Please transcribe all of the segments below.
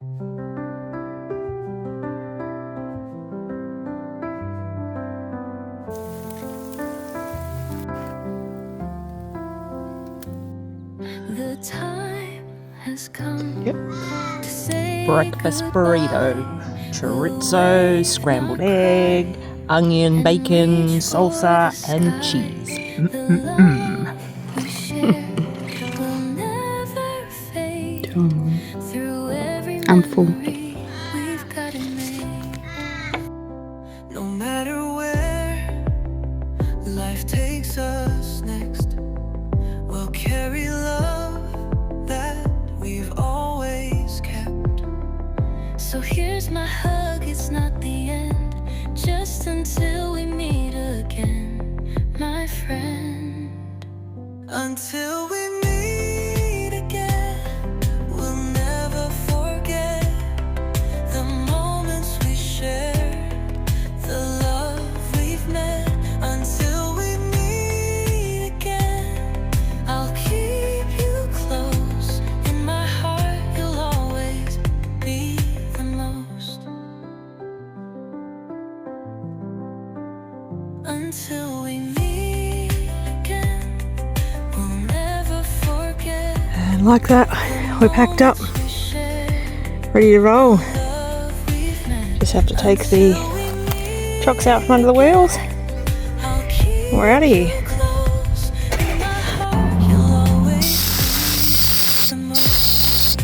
The time has come. Yep. To say Breakfast goodbye. burrito. Chorizo, scrambled egg, onion, bacon, salsa, and cheese. We share will never fade. Through every I'm full. memory we've got to make. No matter where life takes us next, we'll carry love that we've always kept. So here's my hug, it's not the end, just until we meet again, my friend. Until we meet again, we'll never forget the moments we shared, the love we've met. Until we meet again, I'll keep you close. In my heart, you'll always be the most. Until we meet again, we'll never forget And like that, we're packed up, we shared, ready to roll. love we've met. Just have to take the chocks out from under the wheels. I'll keep We're out of here. you close. In my heart, you'll always be the most.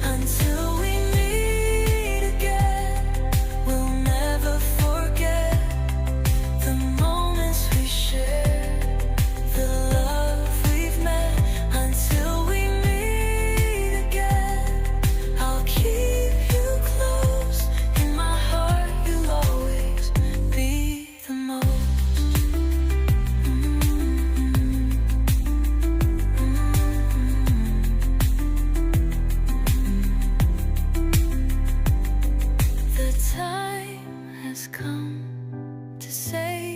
Until we meet again, we'll never forget the moments we shared, the love we've met. Until we meet again, I'll keep you close. In my heart, you'll always be the most. The time has come to say